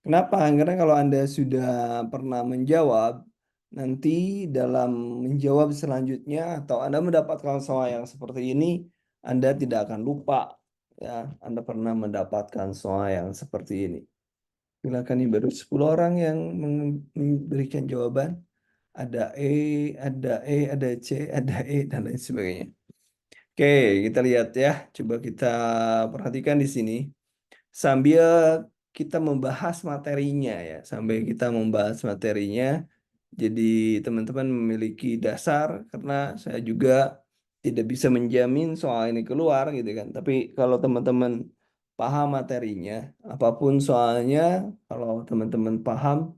Kenapa? Karena kalau Anda sudah pernah menjawab, nanti dalam menjawab selanjutnya atau Anda mendapatkan soal yang seperti ini, Anda tidak akan lupa ya, Anda pernah mendapatkan soal yang seperti ini. Silakan, ini baru 10 orang yang memberikan jawaban. Ada C, ada E, dan lain sebagainya. Oke, kita lihat ya. Coba kita perhatikan di sini. Sambil kita membahas materinya ya. Sambil kita membahas materinya. Jadi teman-teman memiliki dasar karena saya juga tidak bisa menjamin soal ini keluar gitu kan. Tapi kalau teman-teman paham materinya, apapun soalnya, kalau teman-teman paham,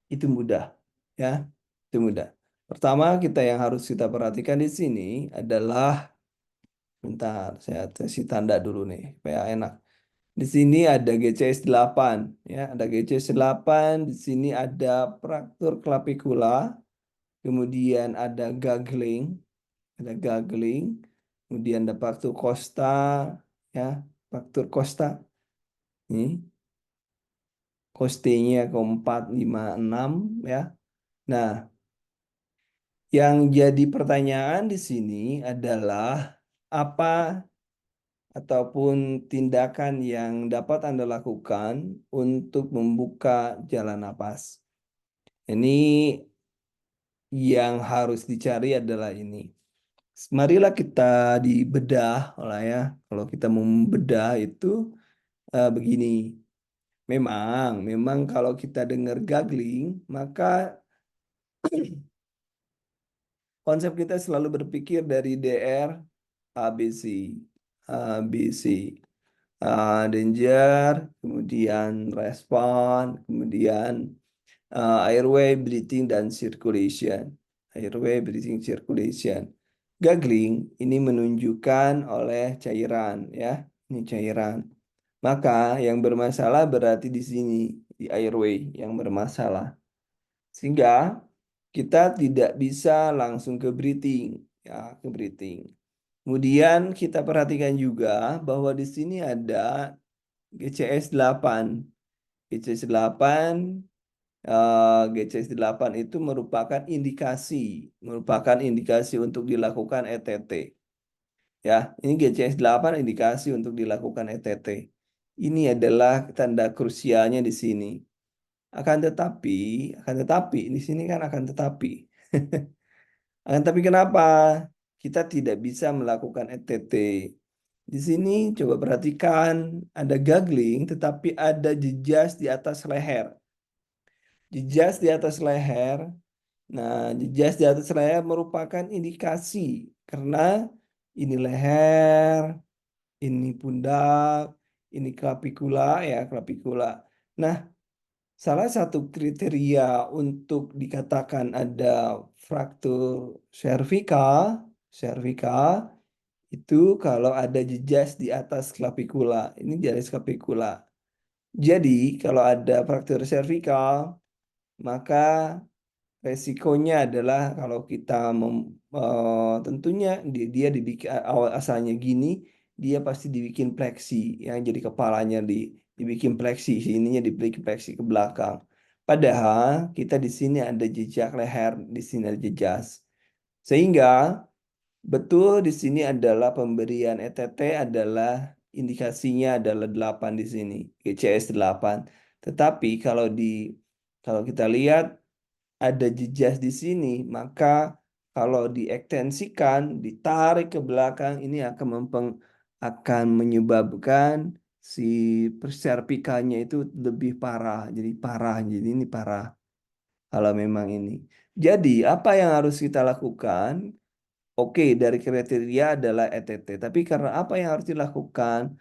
itu mudah ya. Itu mudah. Pertama, yang harus kita perhatikan di sini adalah, bentar, saya kasih tanda dulu nih, supaya enak. Di sini ada GCS 8, ya, ada GCS 8, di sini ada fraktur clavicula, kemudian ada gaggling, kemudian ada fraktur costa, ya, fraktur costa. Ini costenya ke-4, 5, 6, ya. Nah, yang jadi pertanyaan di sini adalah apa ataupun tindakan yang dapat Anda lakukan untuk membuka jalan napas. Ini yang harus dicari adalah ini. Marilah kita dibedah lah ya. Kalau kita membedah itu begini. Memang kalau kita dengar gaggling, maka konsep kita selalu berpikir dari DR ABC. ABC. Danger, kemudian respon, kemudian airway, breathing, dan circulation. Airway, breathing, circulation. Gaggling ini menunjukkan oleh cairan, ya. Ini cairan. Maka yang bermasalah berarti di sini, di airway yang bermasalah. Sehingga kita tidak bisa langsung ke breathing, ya, ke breathing. Kemudian kita perhatikan juga bahwa di sini ada GCS 8. GCS 8, GCS 8 itu merupakan indikasi untuk dilakukan ETT. Ya, ini GCS 8 indikasi untuk dilakukan ETT. Ini adalah tanda krusialnya di sini. Akan tetapi, di sini kan akan tetapi. Akan tapi kenapa kita tidak bisa melakukan ETT? Di sini coba perhatikan, ada gaggling tetapi ada jejas di atas leher. Jejas di atas leher. Nah, jejas di atas leher merupakan indikasi karena ini leher, ini pundak, ini clavicula ya, clavicula. Nah, salah satu kriteria untuk dikatakan ada fraktur cervical itu kalau ada jejas di atas clavicula. Ini di atas clavicula. Jadi, kalau ada fraktur cervical, maka resikonya adalah kalau kita tentunya dia dibikin awal asalnya gini, dia pasti dibikin pleksi, yang jadi kepalanya dibikin pleksi, sininya dibikin pleksi ke belakang. Padahal kita di sini ada jejak leher, di sini ada jejas. Sehingga betul di sini adalah pemberian ETT adalah indikasinya adalah 8 di sini, GCS 8. Tetapi kalau kita lihat ada jejas di sini, maka kalau diekstensikan, ditarik ke belakang, ini akan menyebabkan si perservikalnya itu lebih parah. Jadi ini parah kalau memang ini. Jadi apa yang harus kita lakukan? Oke, dari kriteria adalah ETT. Tapi karena apa yang harus dilakukan?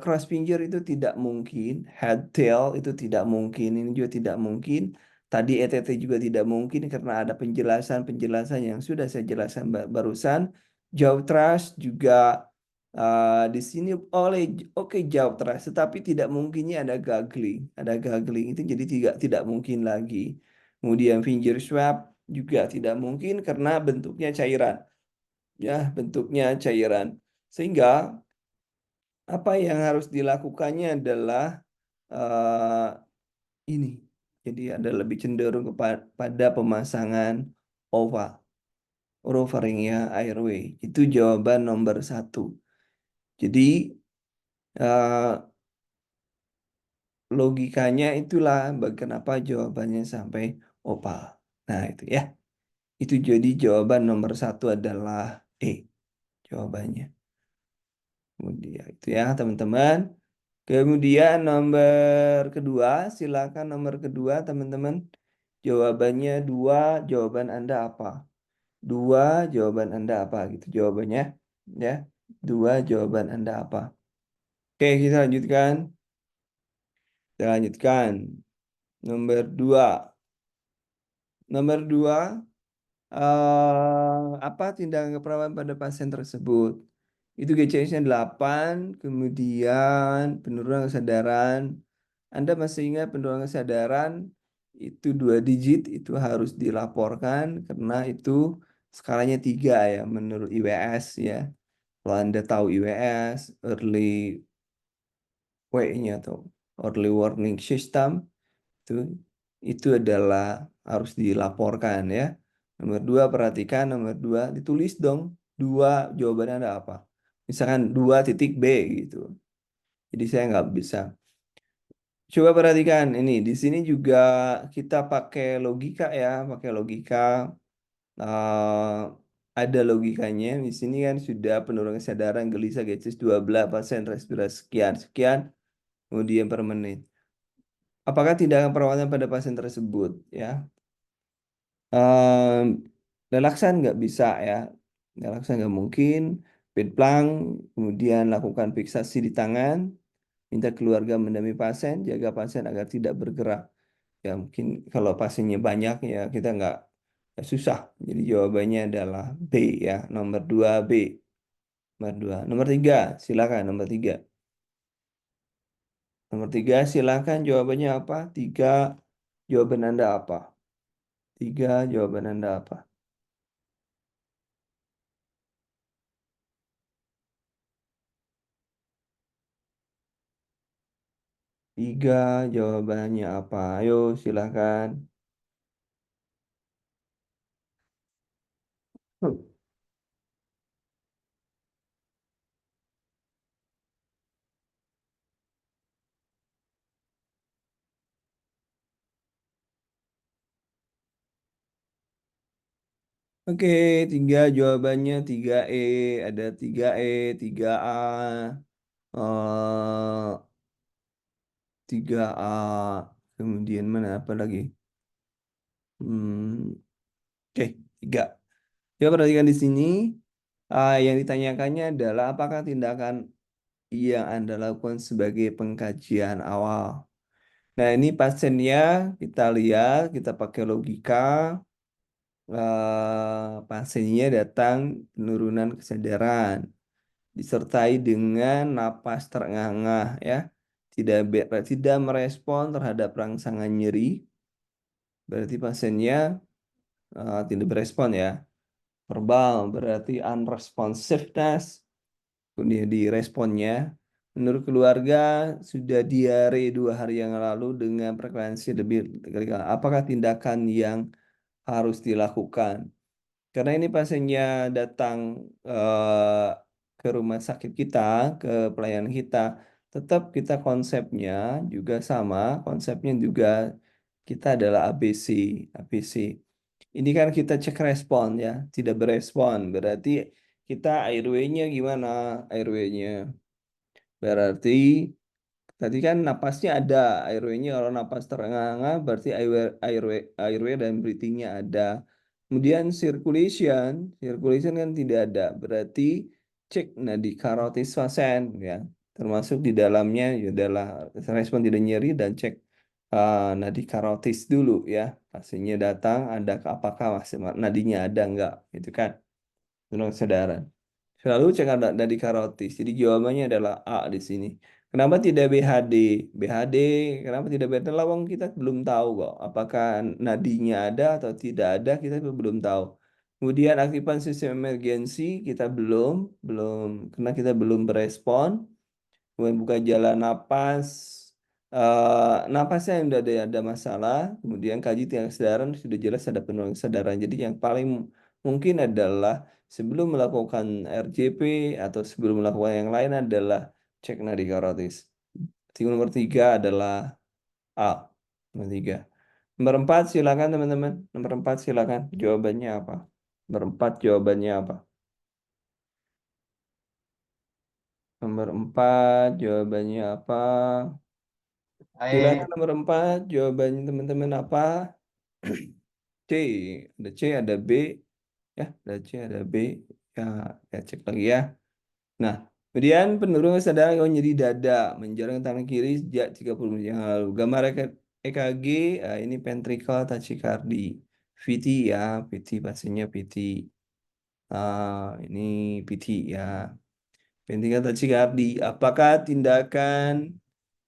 Cross pinjer itu tidak mungkin. Head tail itu tidak mungkin. Ini juga tidak mungkin. Tadi ETT juga tidak mungkin karena ada penjelasan-penjelasan yang sudah saya jelaskan barusan. Jaw thrust juga di sini oke, jaw thrust, tetapi tidak mungkinnya ada gaggling. Ada gaggling itu jadi tidak mungkin lagi. Kemudian finger swab juga tidak mungkin karena bentuknya cairan. Ya, bentuknya cairan. Sehingga apa yang harus dilakukannya adalah ini. Jadi ada lebih cenderung kepada pemasangan OVA, oropharyngeal airway. Itu jawaban nomor satu. Jadi eh, logikanya itulah kenapa jawabannya sampai opal. Nah itu ya. Itu jadi jawaban nomor satu adalah E jawabannya. Kemudian itu ya teman-teman. Kemudian nomor kedua, silakan nomor kedua teman-teman. Jawabannya dua, jawaban Anda apa? Dua, jawaban Anda apa gitu jawabannya. Ya, dua jawaban Anda apa? Oke, kita lanjutkan. Kita lanjutkan. Nomor dua. Nomor dua, apa tindakan keperawatan pada pasien tersebut? Itu GCS-nya 8, kemudian penurunan kesadaran. Anda masih ingat penurunan kesadaran itu 2 digit, itu harus dilaporkan karena itu skalanya 3 ya menurut IWS ya. Kalau Anda tahu IWS, Early W-nya atau Early Warning System, itu itu adalah harus dilaporkan ya. Nomor dua, perhatikan nomor dua, ditulis dong. Dua jawabannya ada apa? Misalkan 2.B gitu. Jadi saya nggak bisa. Coba perhatikan ini. Di sini juga kita pakai logika ya, pakai logika. eh, ada logikanya. Di sini kan sudah penurunan kesadaran gelisah gacis 12% respirasi sekian sekian kemudian per menit. Apakah tindakan perawatan pada pasien tersebut ya? Em, Relaksan nggak bisa ya, relaksan nggak mungkin. Bed plank, kemudian lakukan fiksasi di tangan, minta keluarga mendampingi pasien, jaga pasien agar tidak bergerak. Ya mungkin kalau pasiennya banyak ya kita nggak susah. Jadi jawabannya adalah B ya, nomor 2 B. Nomor 2. Nomor 3, silakan nomor 3. Nomor 3 silakan jawabannya apa? 3 jawaban Anda apa? 3 jawaban Anda apa? 3 jawabannya apa? Ayo silakan. Oke, 3 jawabannya 3E, ada 3E, 3A, 3A, kemudian mana apa lagi? Hmm, oke, 3. Coba perhatikan di sini, yang ditanyakannya adalah apakah tindakan yang Anda lakukan sebagai pengkajian awal. Nah, ini pasiennya kita lihat, kita pakai logika, pasiennya datang penurunan kesadaran disertai dengan napas terengah-engah ya. Tidak merespon terhadap rangsangan nyeri. Berarti pasiennya tidak berespon ya. Verbal berarti unresponsiveness. Kemudian di responnya menurut keluarga sudah diare 2 hari yang lalu dengan frekuensi lebih kali. Apakah tindakan yang harus dilakukan? Karena ini pasiennya datang eh, ke rumah sakit kita, ke pelayanan kita, tetap kita konsepnya juga sama, konsepnya juga kita adalah ABC, ABC. Ini kan kita cek respon ya, tidak berespon, berarti kita airway-nya gimana? Airway-nya berarti tadi kan napasnya ada, airway-nya kalau napas terengah-engah berarti airway dan breathing-nya ada. Kemudian circulation kan tidak ada. Berarti cek nadi karotis pasien ya. Termasuk di dalamnya ya adalah respon tidak nyeri dan cek nadi karotis dulu ya. Pasiennya datang ada apakah masih nadinya ada enggak gitu kan. Menurut kesadaran. Selalu cek ada nadi karotis. Jadi jawabannya adalah A di sini. Kenapa tidak BHD? BHD, kenapa tidak BHD? Lawang kita belum tahu kok. Apakah nadinya ada atau tidak ada, kita belum tahu. Kemudian aktifkan sistem emergensi, kita belum, karena kita belum berespon. Kemudian buka jalan napas, Napasnya yang udah ada masalah, kemudian kaji tiang kesadaran sudah jelas ada penurunan kesadaran. Jadi yang paling mungkin adalah sebelum melakukan RJP atau sebelum melakukan yang lain adalah cek nadi karotis. Nomor tiga adalah A. Nomor tiga. Nomor empat silakan teman-teman. Nomor empat silakan. Jawabannya apa? Nomor empat jawabannya apa? Nomor empat jawabannya apa? Silakan Baik. nomor empat jawabannya teman-teman apa? C. Ada C, ada B. Ya, ada C, ada B. Ya, ya cek lagi ya. Nah, kemudian penurunan kesadaran kalau nyeri dada, menjalankan tangan kiri sejak 30 menit yang lalu. Gambar EKG, ini ventricle tachycardia. VT ya, VT pasiennya VT. Ini PT ya. Ventricle tachycardia. Apakah tindakan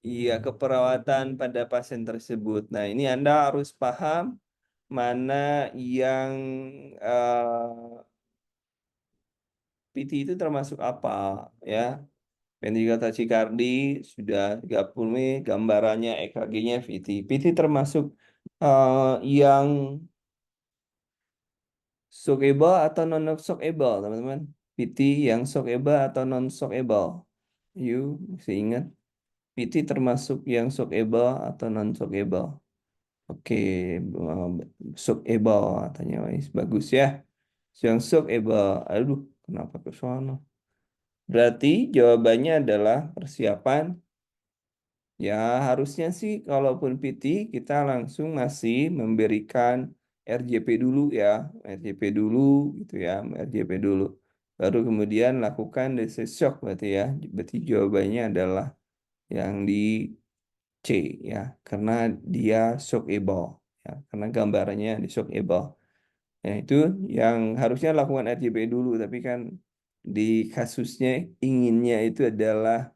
iya keperawatan pada pasien tersebut? Nah, ini Anda harus paham mana yang PT itu termasuk apa ya. Ventricular tachycardia sudah 30 menit, gambarannya EKG-nya VT. VT termasuk yang shockable atau non-shockable, teman-teman. VT yang shockable atau non-shockable. You masih ingat? VT termasuk yang shockable atau non-shockable. Oke, shockable katanya, Wais. Bagus ya. Yang shockable. Aduh, kenapa ke sana? Berarti jawabannya adalah persiapan. Ya, harusnya sih kalaupun PT kita langsung masih memberikan RJP dulu ya, RJP dulu gitu ya, RJP dulu. Baru kemudian lakukan DC shock berarti ya. Berarti jawabannya adalah yang di C ya, karena dia shockable ya, karena gambarannya di shockable. Ya, itu yang harusnya lakukan RJP dulu, tapi kan di kasusnya inginnya itu adalah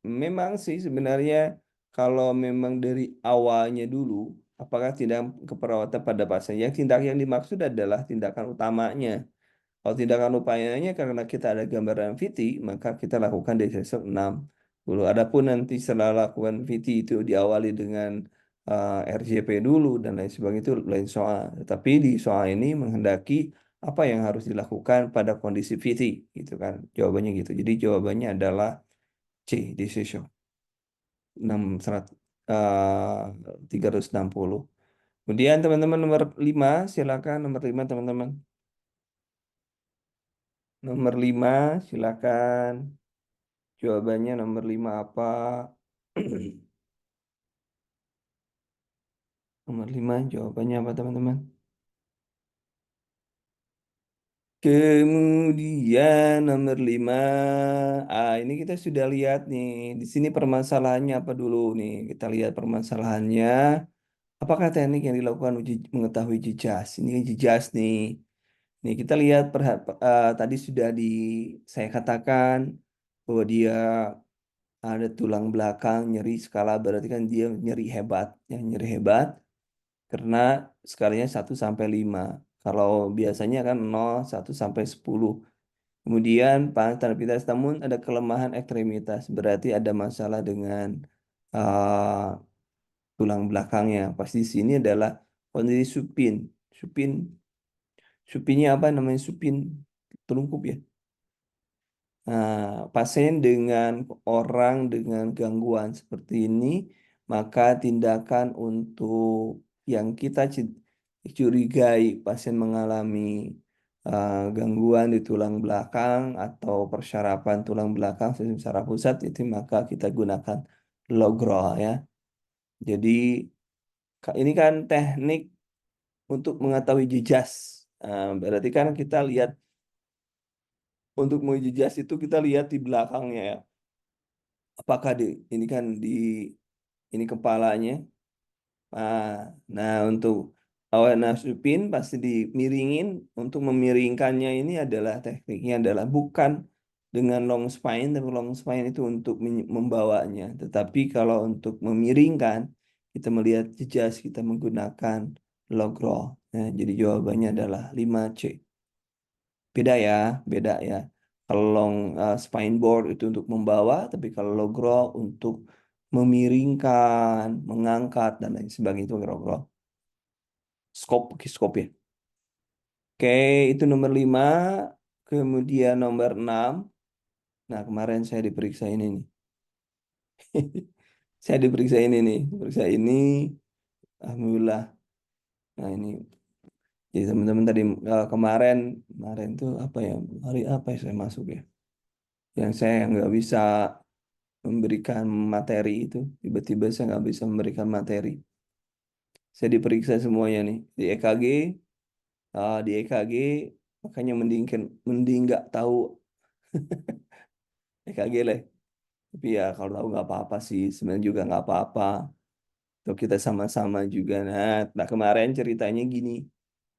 memang sih sebenarnya kalau memang dari awalnya dulu, apakah tindakan keperawatan pada pasien, yang tindakan yang dimaksud adalah tindakan utamanya. Kalau tindakan upayanya karena kita ada gambaran VT, maka kita lakukan dari sesok 6 dulu. Adapun nanti setelah lakukan VT itu diawali dengan RJP dulu dan lain sebagainya itu lain soal. Tapi di soal ini menghendaki apa yang harus dilakukan pada kondisi VT gitu kan. Jawabannya gitu. Jadi jawabannya adalah C, decision 6 360. Kemudian teman-teman nomor 5 silakan nomor 5 teman-teman. Nomor 5 silakan. Jawabannya nomor 5 apa? Nomor 5 jawabannya apa teman-teman? Kemudian nomor 5, ini kita sudah lihat nih. Di sini permasalahannya apa dulu nih? Kita lihat permasalahannya. Apakah teknik yang dilakukan uji mengetahui jejas? Ini kan jejas nih. Nih kita lihat tadi sudah saya katakan bahwa dia ada tulang belakang nyeri skala, berarti kan dia nyeri hebat, ya nyeri hebat karena skalanya 1 sampai 5. Kalau biasanya kan 0 1 sampai 10. Kemudian tanda namun ada kelemahan ekstremitas, berarti ada masalah dengan uh, tulang belakangnya. Pasti di sini adalah kondisi supin. Supin, supinnya apa namanya supin? Telungkup ya. Nah, pasien dengan orang dengan gangguan seperti ini, maka tindakan untuk yang kita curigai pasien mengalami gangguan di tulang belakang atau persyarafan tulang belakang sistem saraf pusat itu maka kita gunakan logrol ya. Jadi ini kan teknik untuk mengetahui jejas. Berarti kan kita lihat untuk menguji jejas itu kita lihat di belakangnya ya. Apakah ini kan di ini kepalanya. Nah, nah untuk awal nasupin pasti dimiringin. Untuk memiringkannya ini adalah tekniknya adalah bukan dengan long spine, tapi long spine itu untuk membawanya. Tetapi kalau untuk memiringkan, kita melihat jejas kita menggunakan log roll. Nah, jadi jawabannya adalah 5C. Beda ya, beda ya. Kalau spine board itu untuk membawa, tapi kalau low grow untuk memiringkan, mengangkat dan lain sebagainya itu low grow. Skop ya. Oke, itu nomor 5. Kemudian nomor 6. Nah, kemarin saya diperiksa ini nih. Saya diperiksa ini nih. Periksa ini. Alhamdulillah. Nah, ini. Jadi teman-teman tadi kemarin tuh apa ya? Hari apa ya saya masuk ya? Yang saya nggak bisa memberikan materi itu. Tiba-tiba saya nggak bisa memberikan materi. Saya diperiksa semuanya nih. Di EKG, makanya mending nggak tahu EKG lah. Tapi ya kalau tahu nggak apa-apa sih, sebenarnya juga nggak apa-apa. Tuh kita sama-sama juga. Nah, kemarin ceritanya gini.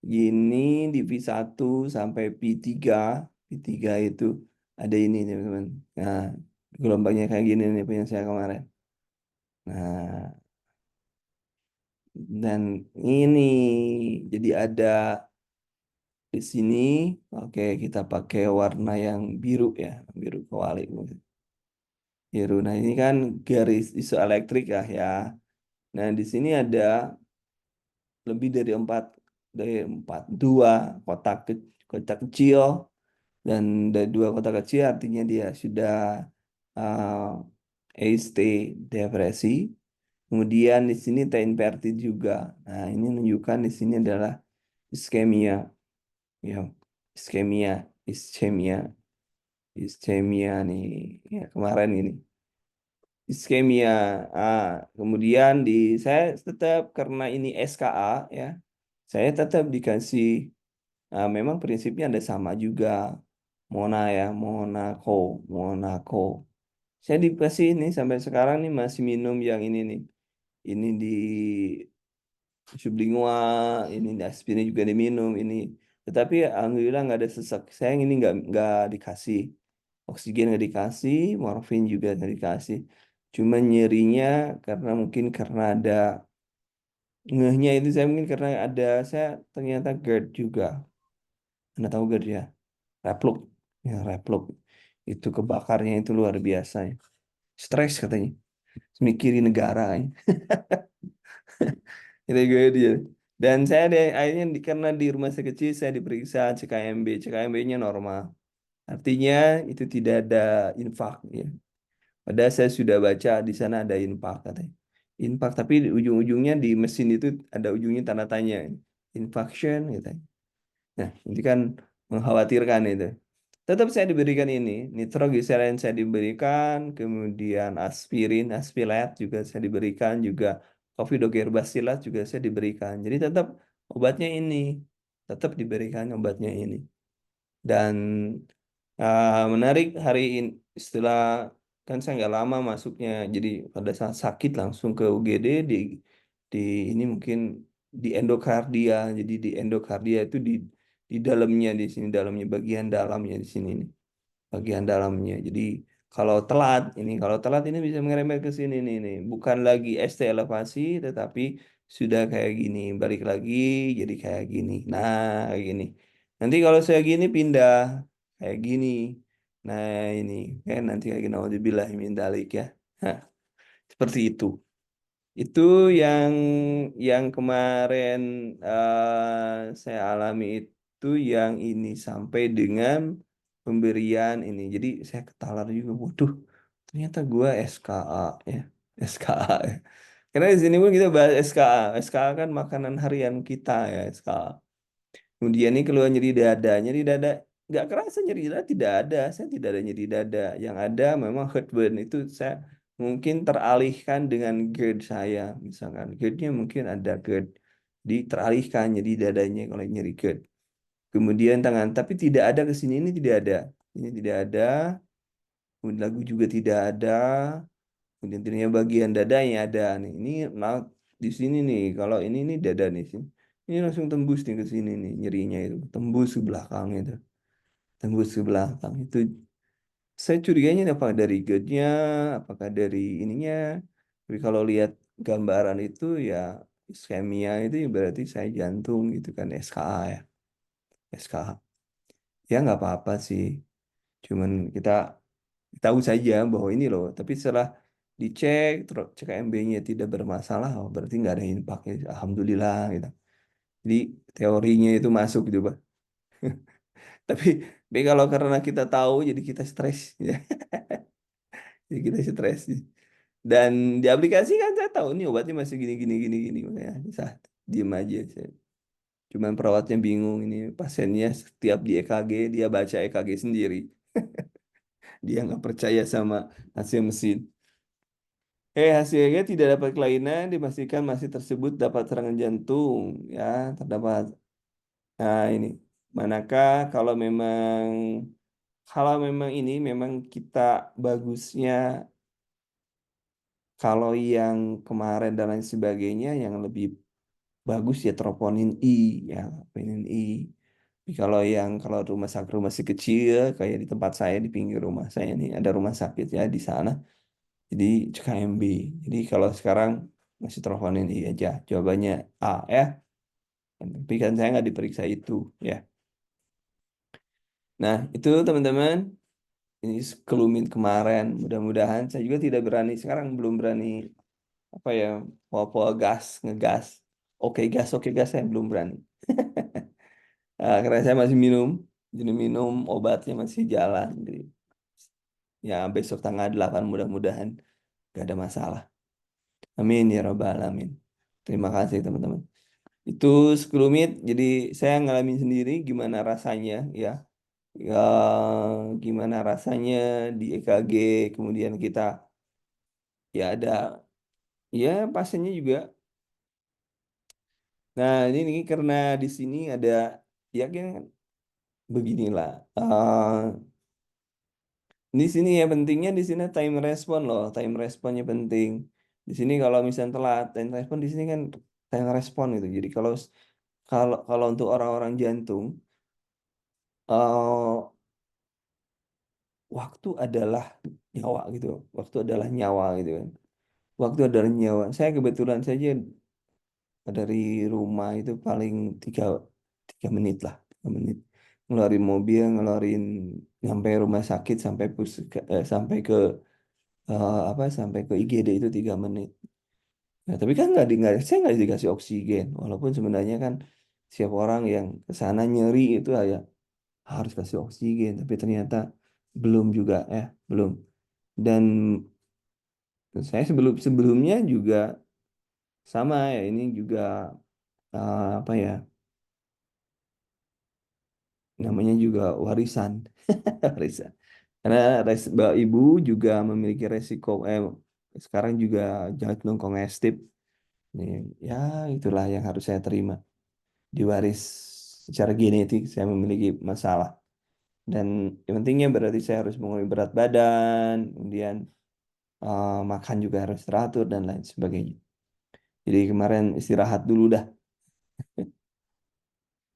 Gini di V1 sampai P3. P3 itu ada ini nih, teman-teman. Nah, gelombangnya kayak gini nih punya saya kemarin. Nah, dan ini jadi ada di sini. Oke, kita pakai warna yang biru ya, biru kewalik. Biru. Nah, ini kan garis isoelektrik ya. Nah, di sini ada lebih dari dua kotak kotak kecil, dan dari dua kotak kecil artinya dia sudah ST depresi. Kemudian di sini T inverted juga. Nah, ini menunjukkan di sini adalah iskemia, ya, iskemia, iskemia, iskemia nih, ya kemarin ini. Iskemia. Ah, kemudian saya tetap karena ini SKA ya, saya tetap dikasih. Memang prinsipnya ada sama juga. Mona ya, Monaco, Monaco. Saya dikasih ini sampai sekarang nih masih minum yang ini nih. Ini di sublingual, ini di aspirin juga diminum ini. Tetapi alhamdulillah nggak ada sesak. Saya yang ini nggak dikasih oksigen, nggak dikasih, morfin juga nggak dikasih. Cuma nyerinya karena ada ngehnya itu, saya mungkin karena ada saya ternyata GERD juga. Anda tahu GERD ya? Reflux. Ya, reflux. Itu kebakarnya itu luar biasa ya. Stres katanya. Mikirin negara ya. Itu gue dia. Dan saya akhirnya karena di rumah sakit kecil saya diperiksa CKMB. CKMB-nya normal. Artinya itu tidak ada infak ya. Padahal saya sudah baca di sana ada infak katanya. Infak, tapi di ujung-ujungnya di mesin itu ada ujungnya tanda tanya. Infarction gitu. Nah, ini kan mengkhawatirkan itu. Tetap saya diberikan ini, nitrogliserin saya diberikan, kemudian aspilat juga saya diberikan, juga Covidogerbacilat juga saya diberikan. Jadi tetap obatnya ini, tetap diberikan obatnya ini. Dan menarik hari ini, setelah kan saya nggak lama masuknya, jadi pada saat sakit langsung ke UGD di ini mungkin di endokardia. Jadi di endokardia itu di dalamnya, di sini dalamnya, bagian dalamnya di sini nih, bagian dalamnya. Jadi kalau telat ini bisa mengerembet ke sini nih. Bukan lagi ST elevasi, tetapi sudah kayak gini, balik lagi jadi kayak gini. Nah, kayak gini. Nanti kalau saya gini pindah kayak gini. Nah, ini kan nanti kayak gini, naudzubillah min dzalik ya. Hah, seperti itu. Itu yang kemarin saya alami itu yang ini sampai dengan pemberian ini. Jadi saya ketalar juga, waduh, ternyata gua SKA ya, SKA ya. Karena di sini pun kita bahas SKA. SKA kan makanan harian kita ya, SKA. Kemudian ini keluar nyeri dada nggak kerasa nyeri dada, tidak ada. Saya tidak ada nyeri dada. Yang ada memang heartburn itu saya mungkin teralihkan dengan GERD saya, misalkan GERD-nya mungkin ada GERD teralihkan jadi dadanya kalau nyeri GERD. Kemudian tangan, tapi tidak ada ke sini, ini tidak ada. Ini tidak ada. Kemudian lagu juga tidak ada. Kemudian tadinya bagian dadanya ada nih. Ini nah, di sini nih. Kalau ini nih dada nih sini. Ini langsung tembus nih ke sini nih nyerinya itu. Tembus ke belakang itu. Tembus ke belakang itu. Saya curiganya apakah dari GERD-nya, apakah dari ininya. Tapi kalau lihat gambaran itu ya iskemia itu ya berarti saya jantung gitu kan, SKA ya. SKA. Ya nggak apa-apa sih. Cuman kita tahu saja bahwa ini loh, tapi setelah dicek, terus CKMB-nya tidak bermasalah, oh, berarti nggak ada impaknya. Alhamdulillah gitu. Jadi teorinya itu masuk gitu, Pak. Tapi, kalau karena kita tahu, jadi kita stres, ya. Jadi kita stres. Dan di aplikasi kan saya tahu nih obatnya masih gini gini gini gini, makanya bisa diem aja. Cuman perawatnya bingung ini pasiennya setiap di EKG dia baca EKG sendiri. Dia nggak percaya sama hasil mesin. Hasilnya tidak dapat kelainan, dipastikan masih tersebut dapat serangan jantung, ya terdapat. Nah ini, manakah kalau memang ini memang kita bagusnya kalau yang kemarin dan lain sebagainya yang lebih bagus ya troponin I, ya troponin I. Tapi kalau rumah sakit kecil kayak di tempat saya di pinggir rumah saya ini ada rumah sakit ya di sana. Jadi CKMB. Jadi kalau sekarang masih troponin I aja. Jawabannya A ya. Tapi kan saya nggak diperiksa itu ya. Nah itu teman-teman ini sekelumit kemarin. Mudah-mudahan saya juga tidak berani sekarang belum berani apa ya bawa gas ngegas. Oke gas saya belum berani. Karena saya masih minum, jadi minum obatnya masih jalan. Jadi, ya besok tanggal 8 mudah-mudahan gak ada masalah. Amin ya rabbal alamin. Terima kasih teman-teman. Itu sekelumit, jadi saya ngalamin sendiri gimana rasanya ya. Ya, gimana rasanya di EKG, kemudian kita ya ada ya pasiennya juga. Nah ini karena di sini ada ya kan beginilah. Di sini ya pentingnya di sini time respon loh, time responnya penting. Di sini kalau misalnya telat, time respon di sini kan time respon gitu. Jadi kalau kalau kalau untuk orang-orang jantung, eh, waktu adalah nyawa gitu. Waktu adalah nyawa gitu kan. Waktu adalah nyawa. Saya kebetulan saja dari rumah itu paling tiga 3 menit lah, 3 menit. Ngeluarin mobil, nyampe rumah sakit sampai ke apa sampai ke IGD itu 3 menit. Nah, tapi kan saya nggak dikasih oksigen. Walaupun sebenarnya kan siapa orang yang ke sana nyeri itu ya harus kasih oksigen. Tapi ternyata belum juga ya, belum. Dan saya sebelumnya juga sama ya, ini juga apa ya, namanya juga warisan. Warisan. Karena ibu juga memiliki resiko, sekarang juga jantung kongestif. Nih, ya itulah yang harus saya terima. Diwaris secara genetik saya memiliki masalah dan yang pentingnya berarti saya harus mengurangi berat badan, kemudian makan juga harus teratur dan lain sebagainya. Jadi kemarin istirahat dulu dah.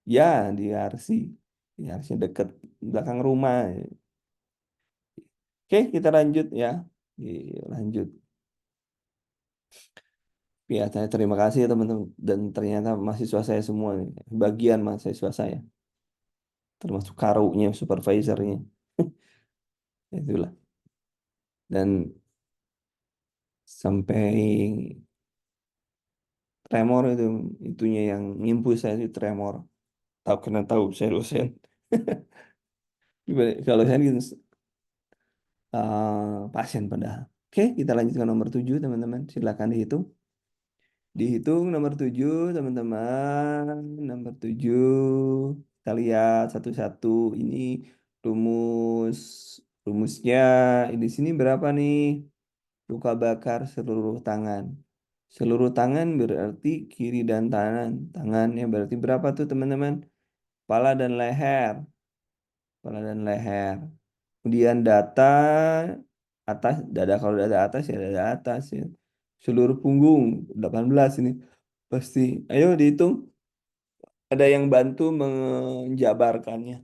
Ya di RC, di RC deket belakang rumah. Oke kita lanjut ya. Lanjut. Ya saya terima kasih ya teman-teman, dan ternyata mahasiswa saya semua nih, bagian mahasiswa saya termasuk karunya supervisornya. Itulah. Dan sampai tremor itunya yang ngimpu saya itu tremor. Tahu karena tahu saya dosen. Kalau saya gitu pasien padahal. Oke, kita lanjutkan nomor 7 teman-teman. Silakan dihitung. Dihitung nomor 7 teman-teman. Nomor 7 kita lihat satu-satu ini rumus rumusnya di sini berapa nih? Luka bakar seluruh tangan. Seluruh tangan berarti kiri dan tangan. Tangannya berarti berapa tuh teman-teman? Kepala dan leher. Kepala dan leher. Kemudian data atas, dada kalau dada atas ya dada atas ya. Seluruh punggung 18 ini pasti. Ayo dihitung. Ada yang bantu menjabarkannya.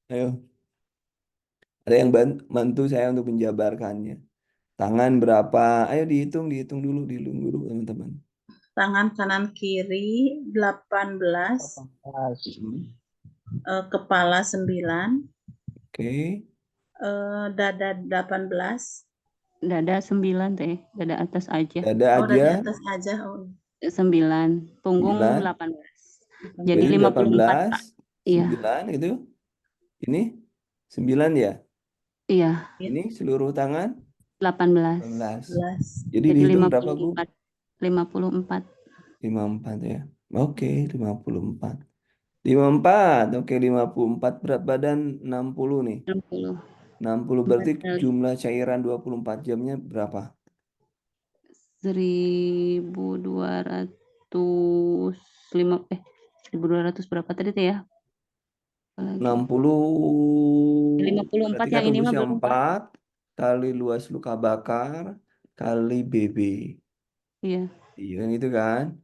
Ayo, ada yang bantu saya untuk menjabarkannya. Tangan berapa? Ayo dihitung, dihitung dulu teman-teman. Tangan kanan kiri 18, 18. kepala 9, Oke. Dada 18. Dada 9 teh, dada atas aja. Dada Oh, aja dari atas aja. Oh, 9, punggung 9. 18. Jadi Berarti 54, 18, Pak. Iya, 9 gitu. Ini 9 ya. iya, Ini seluruh tangan 18. 18. 11. Jadi Jadi dihitung berapa, Bu? 54. 54. 54 ya. Oke, 54. 54. Oke, 54 berat badan 60 nih. 60. 60 4 berarti kali jumlah cairan 24 jamnya berapa? 1205 1200 berapa tadi teh ya? Apalagi 60 54 berarti kan yang ini mah rumusnya belum, Pak. 4 kali luas luka bakar kali BB. Iya, Iya kan itu kan?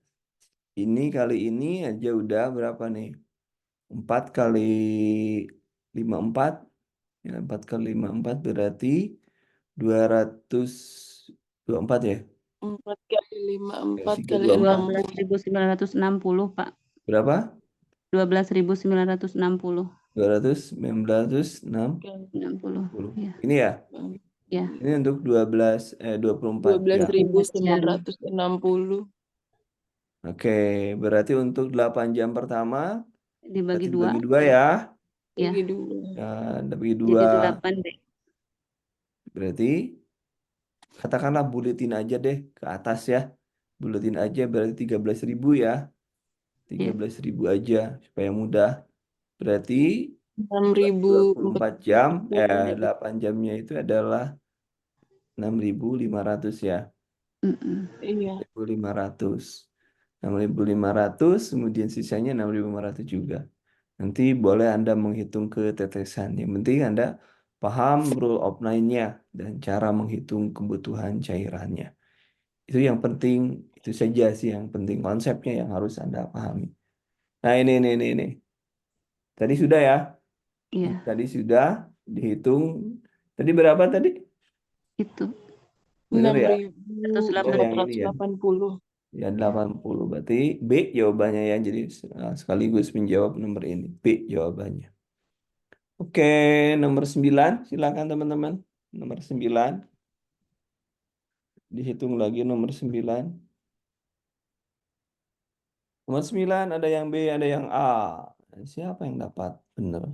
Ini kali ini aja udah berapa nih? 4 kali 54. Ya, 4 kali 54 berarti 224 ya? 4 kali 5, 4 kali 324. 60. 12.960, Pak. Berapa? 12.960. 200, 60. Iya, Ini ya? iya. Ini untuk 24 jam. 4 jam 12.960. Oke, berarti untuk 8 jam pertama dibagi berarti 2. dibagi 2 ya. Ya, Bagi 2. Ya, dibagi jadi 2 8 deh. berarti katakanlah buletin aja deh ke atas ya. Buletin aja berarti 13.000 ya. Ya, 13.000 aja supaya mudah. Berarti 24 jam, 6.410. 8 jamnya itu adalah 6.500 ya. mm-mm. Iya. 6.500. 6.500, kemudian sisanya 6.500 juga. Nanti boleh Anda menghitung ke tetesan. Yang penting Anda paham rule of nine-nya dan cara menghitung kebutuhan cairannya. Itu yang penting, itu saja sih yang penting konsepnya yang harus Anda pahami. Nah ini. Tadi sudah ya? Iya, Tadi sudah dihitung. Tadi berapa tadi? itu Benar ya? 108. Oh yang ini ya. 6.480. Ya 80. Berarti B jawabannya ya. Jadi sekaligus menjawab nomor ini. B jawabannya. Oke, nomor 9. Silakan teman-teman. Nomor 9. Dihitung lagi nomor 9. Nomor 9 ada yang B, ada yang A. Siapa yang dapat? Benar.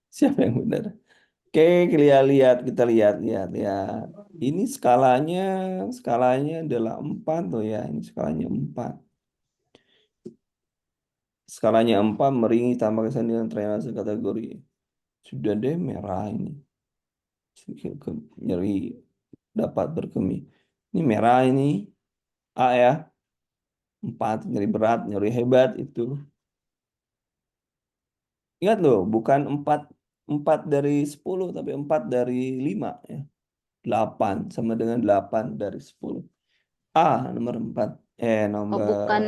Siapa yang benar? Oke, kita lihat. Ini skalanya adalah 4 tuh ya. Ini skalanya 4. Skalanya 4 meringi tambah kesenian drainase kategori. Sudah deh merah ini. Nyeri dapat berkemi. Ini merah ini A ya. 4 nyeri berat, nyeri hebat itu. Ingat loh, bukan 4 dari 10 tapi 4 dari 5 ya. 8 sama dengan 8 dari 10. A nomor 4. Oh, Nomor bukan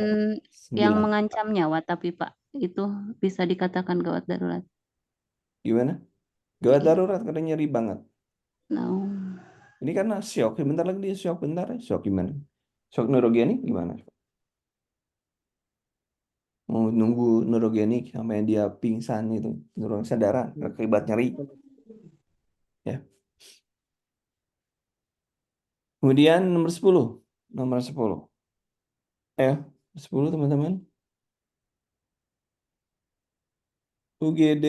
yang 9. mengancam nyawa, tapi Pak, itu bisa dikatakan gawat darurat. Gimana? Gawat Iya. darurat karena nyeri banget. Nah, Ini karena shock. Bentar lagi dia shock. Bentar ya. Shock gimana? Shock neurogeni gimana? Mau nunggu neurogenik sampai dia pingsan itu. Turun sadaran. Akibat nyeri. Ya. Kemudian nomor 10. Nomor 10. 10 teman-teman. UGD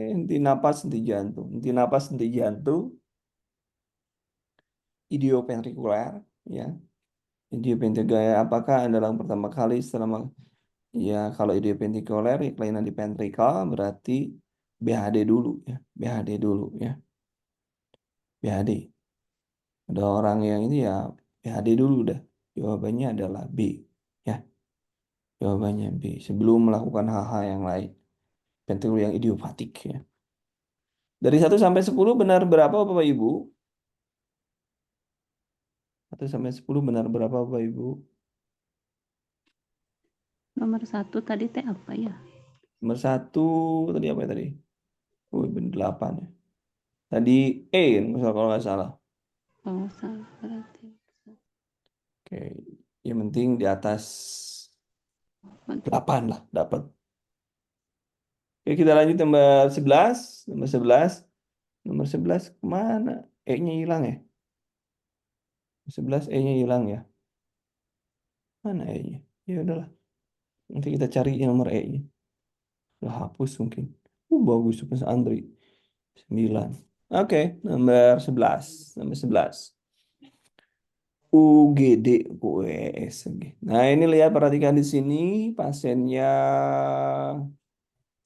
henti napas, henti jantung. Henti napas, henti jantung. Idioventrikuler. Ya. Idioventrikuler apakah adalah pertama kali setelah ya kalau idioventrikuler ya, kelainan di ventrikel berarti BHD dulu ya. BHD dulu ya. BHD. Ada orang yang ini ya BHD dulu dah. Jawabannya adalah B. Ya, jawabannya B. Sebelum melakukan hal-hal yang lain. Ventrikel yang idiopatik ya. Dari 1 sampai 10 benar berapa Bapak Ibu? 1 sampai 10 benar berapa Bapak Ibu? nomor 1 tadi teh apa ya? Nomor 1 tadi apa ya tadi? Oh, benar 8 ya. Tadi E kalau nggak salah. Oh, salah berarti. Oke, yang penting di atas 8 lah dapat. Oke, kita lanjut nomor 11. Nomor 11 kemana? E-nya hilang ya? 11 E-nya hilang ya? Mana E-nya? Ya udahlah. Nanti kita cari nomor E-nya. Udah hapus mungkin. Bagus Mas Andri. 9. Oke, nomor 11. Nomor 11. UGD UESG. Nah, ini lihat perhatikan di sini pasiennya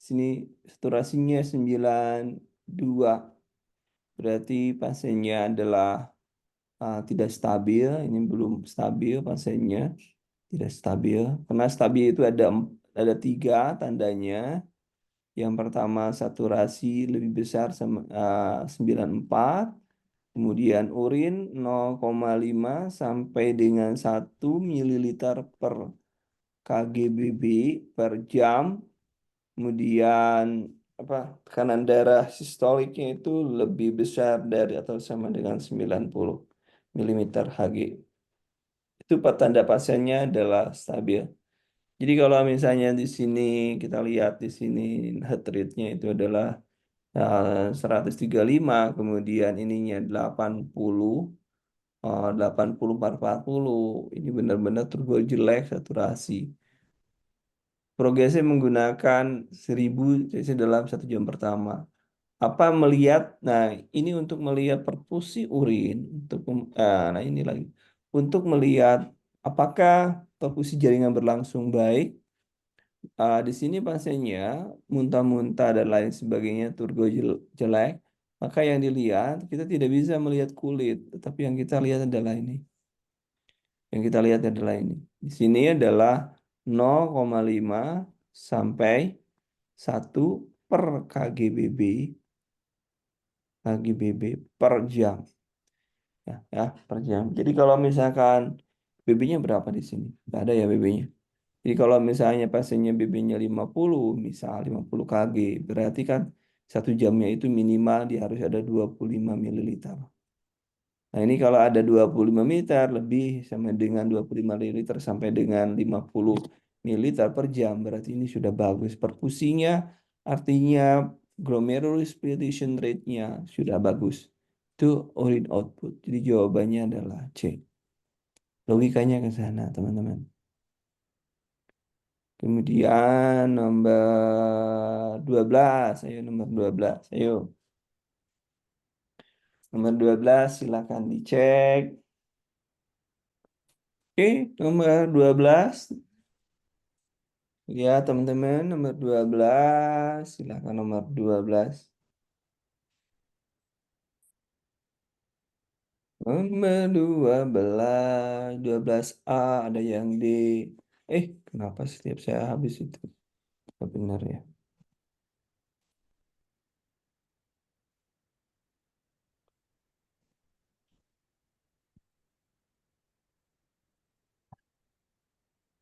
sini saturasinya 92. Berarti pasiennya adalah tidak stabil. Ini belum stabil pasiennya, tidak stabil. Karena stabil itu ada 3 tandanya. Yang pertama saturasi lebih besar sama 94. Kemudian urin 0,5 sampai dengan 1 ml per kgbb per jam. Kemudian tekanan darah sistoliknya itu lebih besar dari atau sama dengan 90 mm Hg. Itu tanda pasiennya adalah stabil. Jadi kalau misalnya di sini kita lihat di sini heart rate-nya itu adalah 135, kemudian ininya 80, 80 40. Ini benar-benar turbo jelek saturasi. Progresnya menggunakan 1000 cc dalam 1 jam pertama. Nah ini untuk melihat perfusi urin, nah ini lagi untuk melihat apakah perfusi jaringan berlangsung baik. Di sini pasiennya muntah-muntah dan lain sebagainya, turbo jelek. Maka yang dilihat kita tidak bisa melihat kulit, tetapi yang kita lihat adalah ini. Yang kita lihat adalah ini. Di sini adalah 0,5 sampai 1 per kgbb per jam. Ya, per jam. Jadi kalau misalkan BB-nya berapa di sini? Nggak ada ya BB-nya. Jadi kalau misalnya pasiennya BB-nya 50, misal 50 kg, berarti kan 1 jamnya itu minimal dia harus ada 25 ml. Nah ini kalau ada 25 ml lebih sama dengan 25 ml sampai dengan 50 ml per jam, berarti ini sudah bagus. Perfusinya artinya glomerular filtration rate-nya sudah bagus. Itu urine output. Jadi jawabannya adalah C. Logikanya ke sana, teman-teman. Kemudian nomor 12. Ayo nomor 12. Ayo. Nomor 12 silakan dicek. Oke, nomor 12. Ya, teman-teman, nomor 12. Silakan nomor 12. Nomor 12, 12A ada yang D. Kenapa setiap saya habis itu? Nggak benar ya.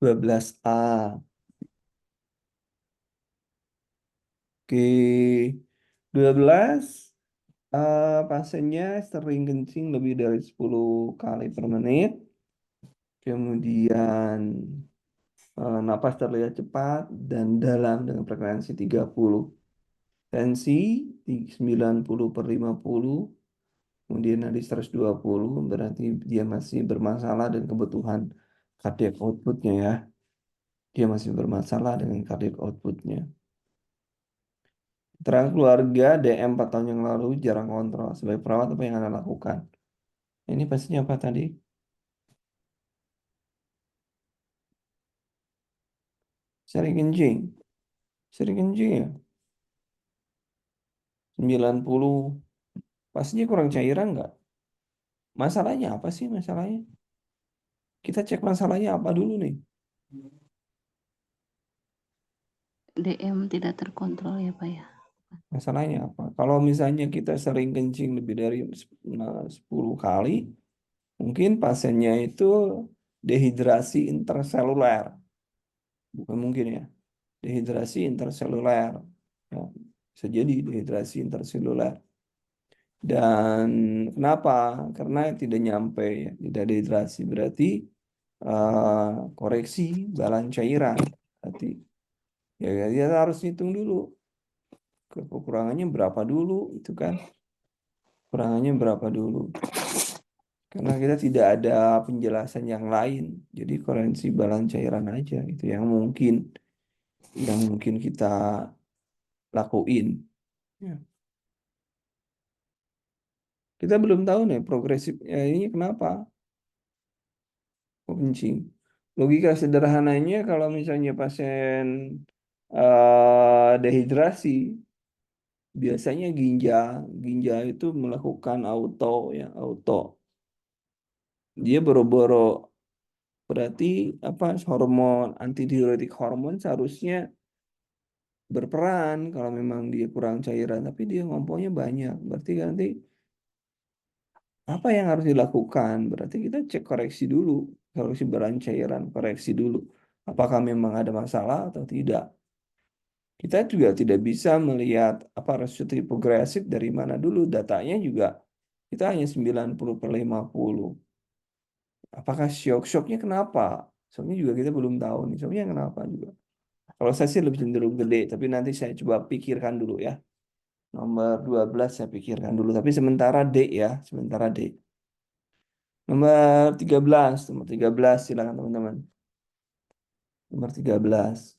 Dua belas A. Oke. 12. Pasiennya sering kencing lebih dari 10 kali per menit. Kemudian napas terlihat cepat dan dalam dengan frekuensi 30. Tensi 90/50. Kemudian nadi 120, berarti dia masih bermasalah dengan kebutuhan cardiac outputnya ya. Dia masih bermasalah dengan cardiac outputnya. Terang keluarga DM 4 tahun yang lalu jarang kontrol. Sebagai perawat apa yang Anda lakukan? Ini pastinya apa tadi? Sering kencing. Sering kencing ya. 90. Pastinya kurang cairan nggak? Masalahnya apa sih masalahnya? Kita cek masalahnya apa dulu nih? DM tidak terkontrol ya Pak ya. Masalahnya apa? Kalau misalnya kita sering kencing lebih dari 10 kali, mungkin pasiennya itu dehidrasi interseluler. Bukan mungkin ya. Dehidrasi interseluler. Ya, bisa jadi dehidrasi interseluler. Dan kenapa? Karena tidak nyampe, ya, tidak dehidrasi. Berarti koreksi balan cairan. Berarti ya, dia harus hitung dulu. Kekurangannya berapa dulu itu kan? Kekurangannya berapa dulu? Karena kita tidak ada penjelasan yang lain. Jadi koherensi balan cairan aja itu yang mungkin kita lakuin. Ya. Kita belum tahu nih progresif ini kenapa kencing. Logika sederhananya kalau misalnya pasien dehidrasi, biasanya ginjal itu melakukan auto. Dia boro-boro berarti apa hormon antidiuretik hormon seharusnya berperan kalau memang dia kurang cairan, tapi dia ngompolnya banyak. Berarti kan nanti apa yang harus dilakukan? Berarti kita cek koreksi dulu, koreksi balan cairan, koreksi dulu. Apakah memang ada masalah atau tidak? Kita juga tidak bisa melihat apa resiko progresif dari mana dulu. Datanya juga kita hanya 90/50. Apakah shocknya kenapa? Shocknya juga kita belum tahu nih. Shocknya kenapa juga. Kalau saya sih lebih cenderung gede, tapi nanti saya coba pikirkan dulu ya. Nomor 12 saya pikirkan dulu. Tapi sementara D ya, sementara D. Nomor 13 silakan teman-teman. Nomor 13.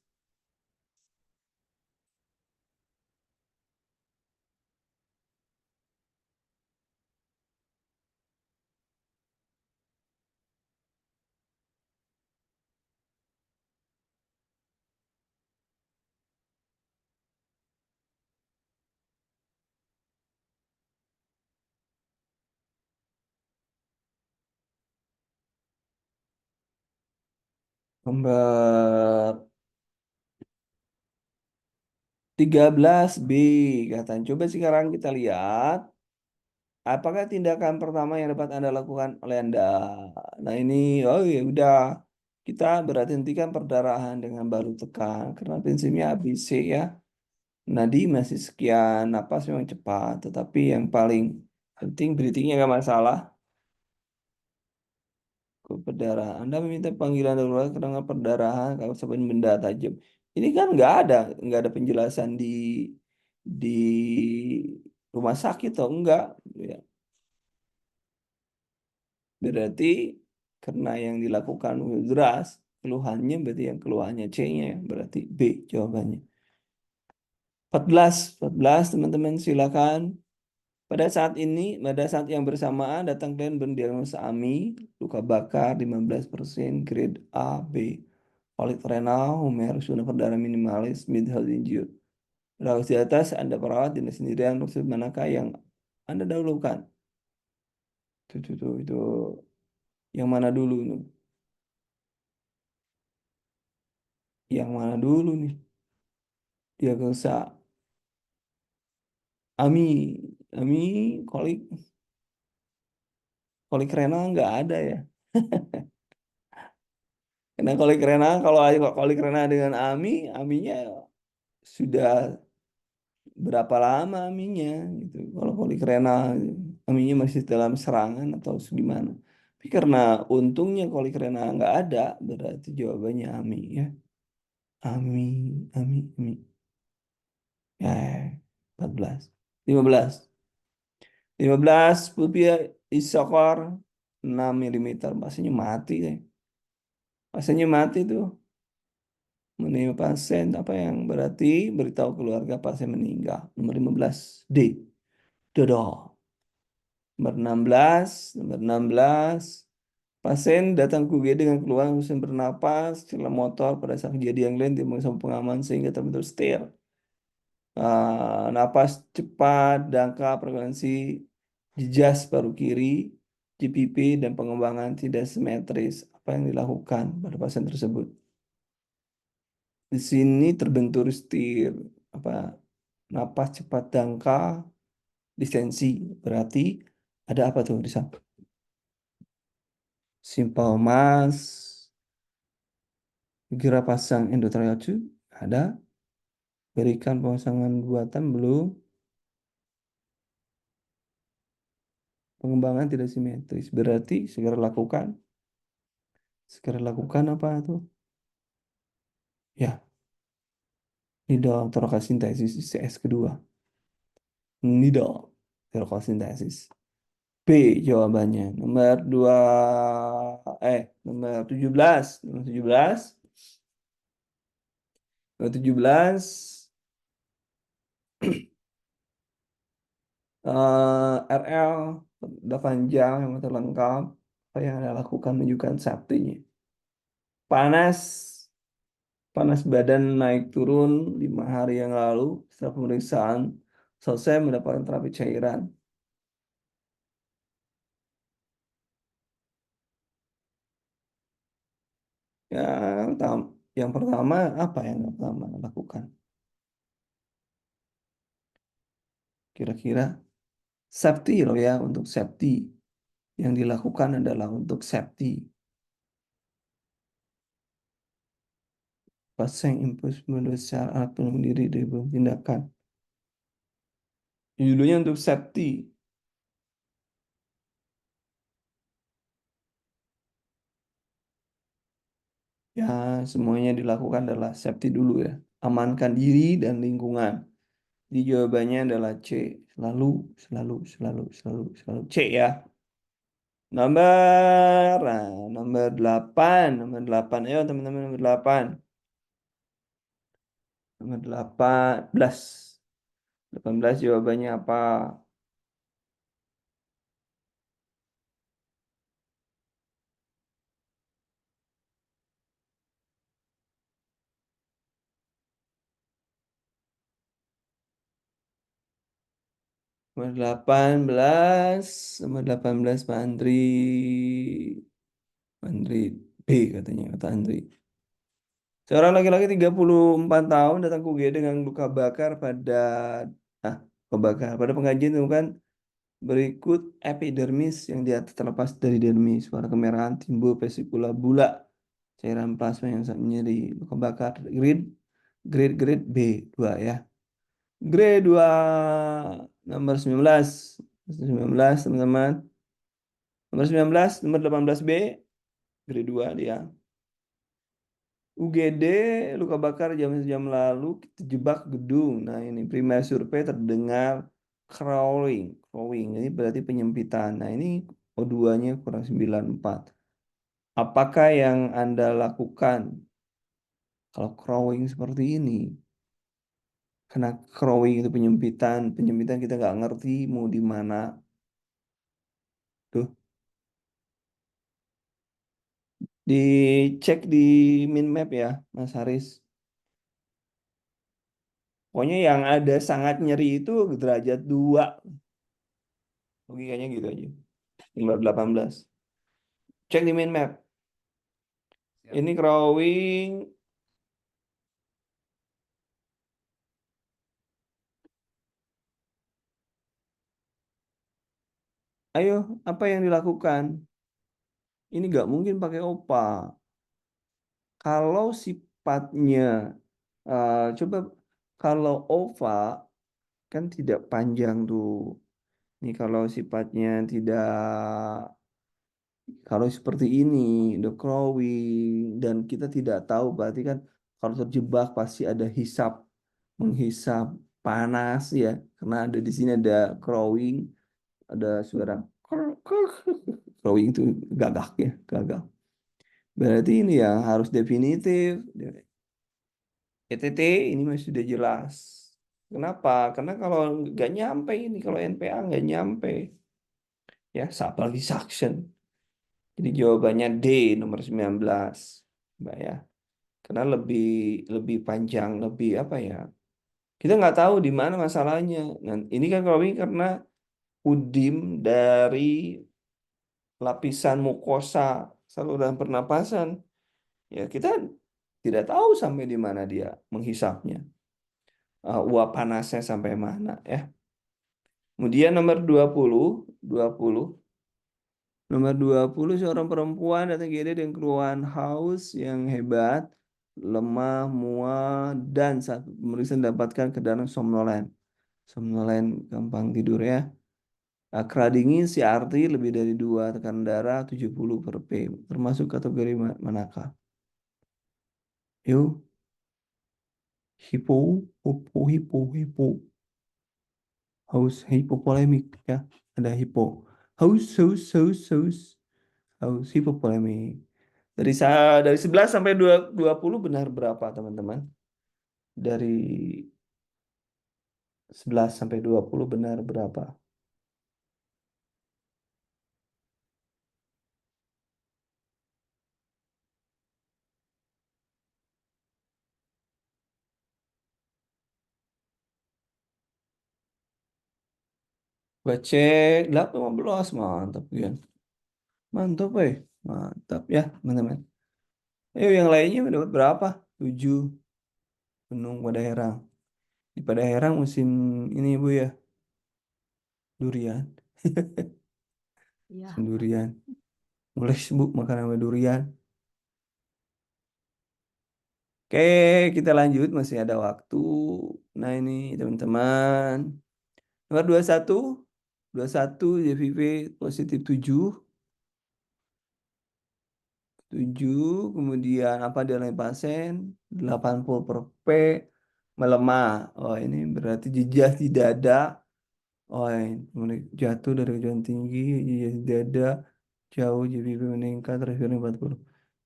Nomor 13B katanya. Coba sekarang kita lihat apakah tindakan pertama yang dapat Anda lakukan oleh Anda. Nah ini, oh ya udah. Kita berarti hentikan perdarahan dengan baru tekan. Karena prinsipnya ABC ya. Nadi masih sekian, napas memang cepat. Tetapi yang paling penting breathing-nya nggak masalah. Ke perdarahan. Anda meminta panggilan darurat karena perdarahan kalau sampai benda tajam. Ini kan nggak ada penjelasan di rumah sakit atau enggak. Ya. Berarti karena yang dilakukan deras, keluhannya berarti yang keluhannya C-nya, berarti B jawabannya. 14 teman-teman silakan. Pada saat yang bersamaan datang klien berdiagnosa AMI, luka bakar 15%, grade A, B, kolik renal, humer, sudah perdarahan minimalis, mid health injury. Lalu di atas Anda perawat dengan sendirian, maksud manakah yang Anda dahulukan? Itu. Yang mana dulu nih? Yang mana dulu nih? Diagnosa AMI, AMI kolik kolik renal nggak ada ya. Karena kolik renal kalau kolik renal dengan AMI, AMInya sudah berapa lama AMInya gitu. Kalau kolik renal AMInya masih dalam serangan atau gimana. Tapi karena untungnya kolik renal nggak ada, berarti jawabannya AMI ya. AMI, AMI. Ya, 14. 15 pupil isokor 6 mm. Pasiennya mati tuh. Menimpa pasien apa yang berarti beritahu keluarga pasien meninggal. Nomor 15 D. Dodo. Nomor 16. Pasien datang ke UGD dengan keluhan susah bernapas, celah motor pada saat kejadian lain timbul sama pengaman sehingga terbentuk stir. Napas cepat, dangkal, frekuensi jejas paru kiri, GPP dan pengembangan tidak simetris. Apa yang dilakukan pada pasien tersebut? Di sini terbentur stir, apa napas cepat dangkal, distensi. Berarti ada apa tuh di sana? Simple mass, segera pasang endotracheal tube, ada. Berikan pemasangan buatan belum. Pengembangan tidak simetris. Berarti segera lakukan. Segera lakukan apa tuh? Ya, Nidal torakasintesis CS kedua. Nidal torakasintesis. B jawabannya. Nomor 17. Nomor 17. Nomor 17. RL 8 jam yang terlengkap. Apa yang Anda lakukan menunjukkan safety-nya. Panas. Panas badan naik turun 5 hari yang lalu. Setelah pemeriksaan selesai mendapatkan terapi cairan. Yang pertama apa yang pertama lakukan? Kira-kira safety loh ya, untuk safety. Yang dilakukan adalah untuk safety. Pasang impuls menurut secara alat pelindung diri dari tindakan. Judulnya untuk safety. Ya, semuanya dilakukan adalah safety dulu ya. Amankan diri dan lingkungan. Di jawabannya adalah C. Selalu, selalu, selalu, selalu, selalu. C ya. Nomor 8. Nomor 8. Ayo teman-teman, nomor 8. Nomor 18. 18 jawabannya apa? Nomor 18. Nomor 18 Pak Andri. Pak Andri B katanya, kata Andri. Seorang laki-laki 34 tahun datang ke UGD dengan luka bakar pada pengajian ditemukan berikut epidermis yang di atas terlepas dari dermis. Warna kemerahan timbul vesikula bulat. Cairan plasma yang sangat nyeri. Luka bakar grade B 2 ya. Grade 2 nomor 19. 19 teman-teman. Nomor 19, nomor 18B grade 2 dia. UGD luka bakar jam lalu terjebak gedung. Nah, ini primer survei terdengar crawling. Crawling ini berarti penyempitan. Nah, ini O2-nya kurang 94. Apakah yang Anda lakukan kalau crawling seperti ini? Karena crawling itu penyempitan. Penyempitan kita nggak ngerti mau di mana. Tuh, dicek di min map ya, Mas Haris. Pokoknya yang ada sangat nyeri itu derajat 2. Logikanya gitu aja. Nomor 18. Cek di min map. Ini crawling. Ayo, apa yang dilakukan? Ini nggak mungkin pakai OPA. Kalau sifatnya, coba kalau OVA kan tidak panjang tuh. Ini kalau sifatnya tidak, kalau seperti ini, the crawling, dan kita tidak tahu, berarti kan kalau terjebak pasti ada menghisap panas ya, karena ada di sini ada crawling, ada suara crawling itu gagak ya, gagak. Berarti ini ya harus definitif. ETT ini masih sudah jelas. Kenapa? Karena kalau nggak nyampe ini, kalau NPA nggak nyampe, ya apalagi suction. Jadi jawabannya D nomor 19, Mbak ya. Karena lebih lebih panjang, lebih apa ya? Kita nggak tahu di mana masalahnya. Nah, ini kan kalau ini karena udim dari lapisan mukosa saluran pernapasan, ya kita tidak tahu sampai di mana dia menghisapnya. Uap panasnya sampai mana ya. Kemudian nomor 20. Nomor 20, seorang perempuan datang ke IGD dengan keluhan haus yang hebat, lemah, mual, dan saat pemeriksaan dapatkan keadaan somnolen. Somnolen gampang tidur ya. Akra dingin, CRT lebih dari 2, tekanan darah 70 per P. Termasuk kategori manakah? Yuk, Hipo, hipo. Haus, hipopolemik ya. Ada hipo. Haus hipopolemik. Dari 11 sampai 20 benar berapa, teman-teman? Dari 11 sampai 20 benar berapa? Gua cek 18, mantap ya. Mantap, mantap ya, teman-teman. Ayo yang lainnya mendapat berapa? 7. Gunung Padaherang. Di Padaherang musim ini, Bu ya, durian. Ya. Musim durian. Mulai Bu makan sama durian. Oke, kita lanjut, masih ada waktu. Nah, ini teman-teman. Nomor 21. 21 JVP positif 7. 7. Kemudian apa dia lain pasien? 80 per P melemah. Oh, ini berarti jejak tidak ada. Oh, ini jatuh dari kejuan tinggi, jejak tidak ada. Jauh JVP meningkat, referensi 40.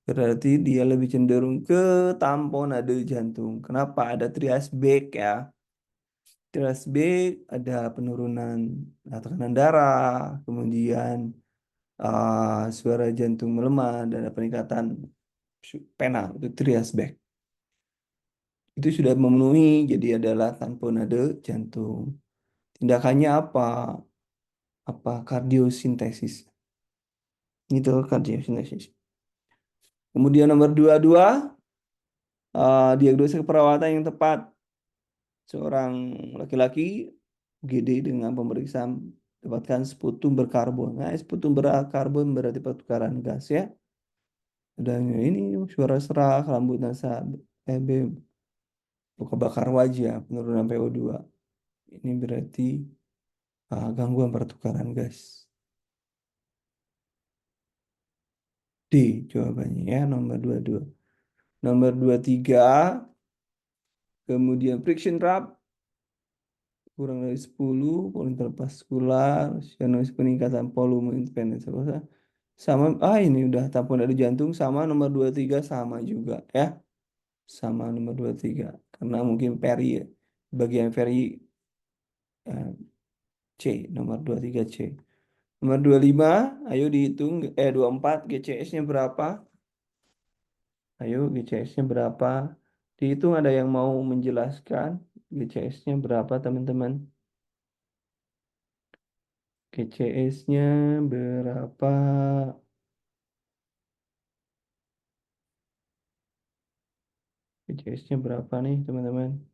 Berarti dia lebih cenderung ke tamponade jantung. Kenapa? Ada trias back ya. Trias back ada penurunan tekanan darah, kemudian suara jantung melemah dan ada peningkatan pena, itu trias back. Itu sudah memenuhi, jadi adalah tamponade jantung. Tindakannya apa? Apa kardiosintesis. Itu kardiosintesis. Kemudian nomor 22, diagnosa keperawatan yang tepat. Seorang laki-laki GD dengan pemeriksaan dapatkan sputum berkarbon. Nah, sputum berkarbon berarti pertukaran gas ya. Adanya ini suara serak, rambut nasab, TB, luka bakar wajah, penurunan PO2. Ini berarti gangguan pertukaran gas. D jawabannya ya, nomor 22. Nomor 23, kemudian friction rub kurang dari 10, volume intervaskular, sinus peningkatan volume independen sama, ini udah tampon dari jantung sama nomor 23 sama juga ya. Sama nomor 23 karena mungkin peri ya. Bagian peri eh, C, nomor 23 C. Nomor 25, ayo dihitung 24 GCS-nya berapa? Ayo GCS-nya berapa? Dihitung, ada yang mau menjelaskan GCS-nya berapa, teman-teman? GCS-nya berapa? GCS-nya berapa nih, teman-teman?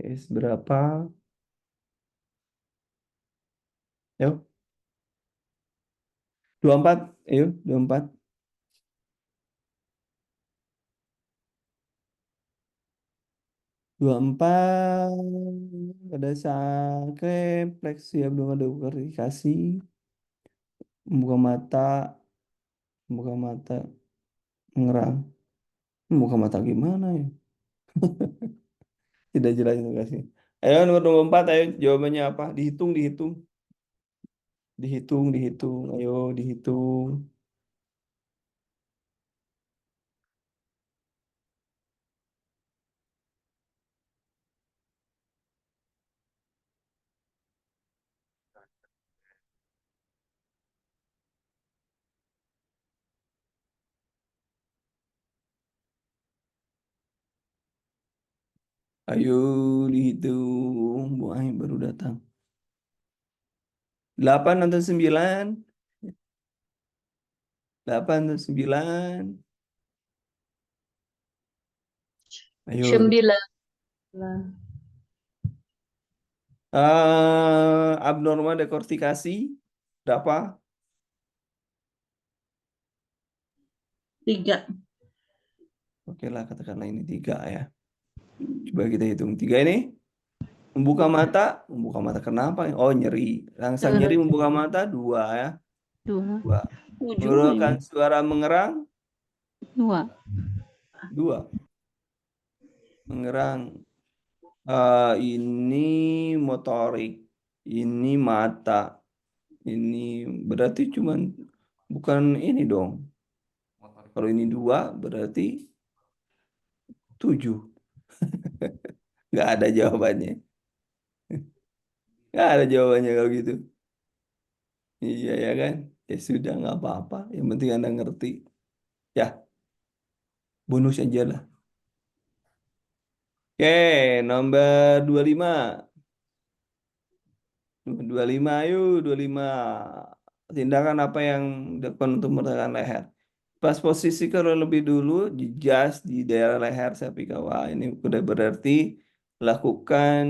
GCS berapa? Yuk, 24. Ayo, 24. 24. Ada sakit, fleksi belum ada verifikasi. Membuka mata, membuka mata, mengerang. Membuka mata gimana ya? Tidak jelas indikasi. Ayo nomor 24, ayo jawabannya apa? Dihitung, dihitung. Dihitung, dihitung. Ayo dihitung. Ayo dihitung. Bu Ain baru datang. 8 atau 9? 8 atau 9? Ayo. 9. Abnormal dekortikasi berapa? 3. Oke lah, katakanlah ini 3 ya. Coba kita hitung. 3 ini membuka mata kenapa? Oh, nyeri. Rangsang nyeri membuka mata 2 ya. 2. 2. 7 Mengeluarkan ini. suara mengerang 2. 2. Mengerang. Ini motorik. Ini mata. Ini berarti cuman bukan ini dong. Kalau ini 2 berarti 7. Nggak ada jawabannya. Nggak ada jawabannya kalau gitu. Iya ya kan? Ya sudah nggak apa-apa. Yang penting Anda ngerti. Ya, bonus aja lah. Oke, nomor 25. 25, yuk 25. Tindakan apa yang dilakukan untuk menekan leher? Pas posisi kalau lebih dulu, jas di daerah leher saya pikir, wah ini udah berarti lakukan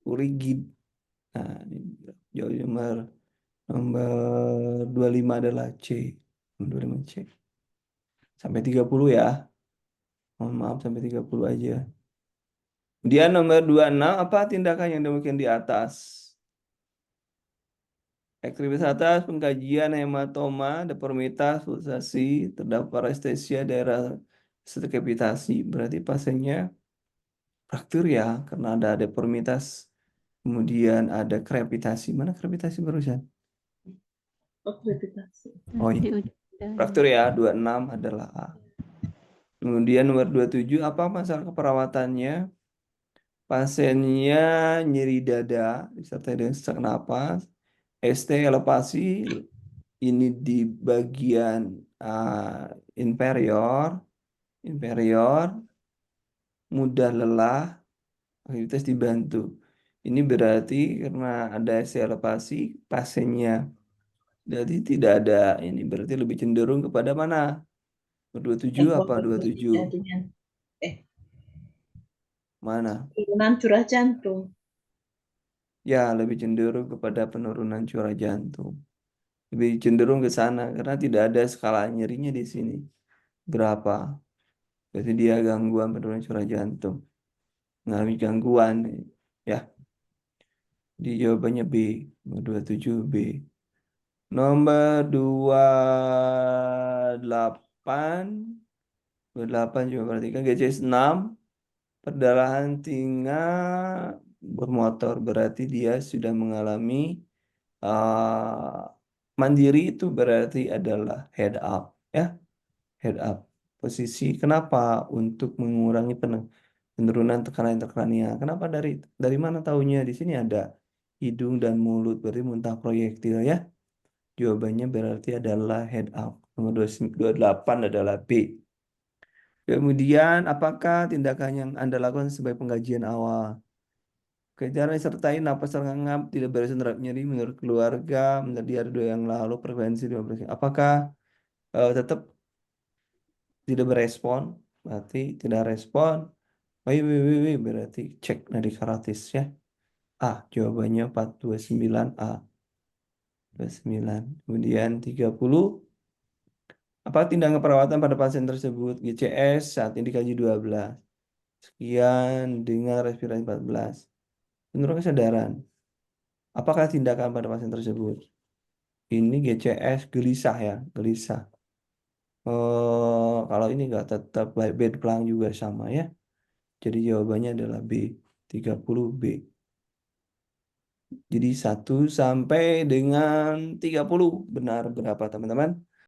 rigid. Nah, ini jauh nomor 25 adalah C. Nomor 25 C. Sampai 30 ya. Mohon maaf sampai 30 aja. Dia nomor 26, apa tindakan yang demikian di atas? Aktivitas atas, pengkajian hematoma, deformitas, pulsasi, terdapat parestesia daerah kapitasi. Berarti pasiennya fraktur ya, karena ada deformitas. Kemudian ada krepitasi. Mana krepitasi barusan? Akreditasi. Oh Di iya, ujung dahi. fraktur ya, 26 adalah A. Kemudian nomor 27, apa masalah keperawatannya? Pasiennya nyeri dada, disertai dengan sesak napas, ST elevasi, ini di bagian inferior, mudah lelah, aktivitas dibantu. Ini berarti karena ada ST elevasi, pasiennya jadi tidak ada ini, berarti lebih cenderung kepada mana? 27 apa 27? Dengan Mana? penurunan curah jantung. Ya, lebih cenderung kepada penurunan curah jantung. Lebih cenderung ke sana karena tidak ada skala nyerinya di sini. Berapa? Berarti dia gangguan penurunan curah jantung. Mengalami gangguan. Ya, di jawabannya B. Nomor 27 B. Nomor 28. 28 coba perhatikan. GCS 6. Perdarahan tinggal bermotor. Berarti dia sudah mengalami mandiri, itu berarti adalah head up. Ya, head up. Posisi kenapa? Untuk mengurangi penurunan tekanan intrakranial. Kenapa dari mana taunya? Di sini ada hidung dan mulut, berarti muntah proyektil ya. Jawabannya berarti adalah head up. Nomor 28 adalah B. Kemudian, apakah tindakan yang Anda lakukan sebagai pengkajian awal? Kejaran disertai napas terngap, tidak beres nerap nyeri menurut keluarga, menurut dia 2 yang lalu, frekuensi 15. Apakah tetap tidak berespon? Berarti tidak respon. Wih, berarti cek nadi karatis ya. A, jawabannya 429 A. 29. Kemudian 30. Apa tindakan perawatan pada pasien tersebut? GCS saat ini dikaji 12. Sekian dengan respirasi 14. Menurut kesadaran, apakah tindakan pada pasien tersebut? Ini GCS gelisah ya, gelisah. Kalau ini nggak tetap bed plank juga sama ya. Jadi jawabannya adalah B, 30B. Jadi 1 sampai dengan 30 benar berapa teman-teman?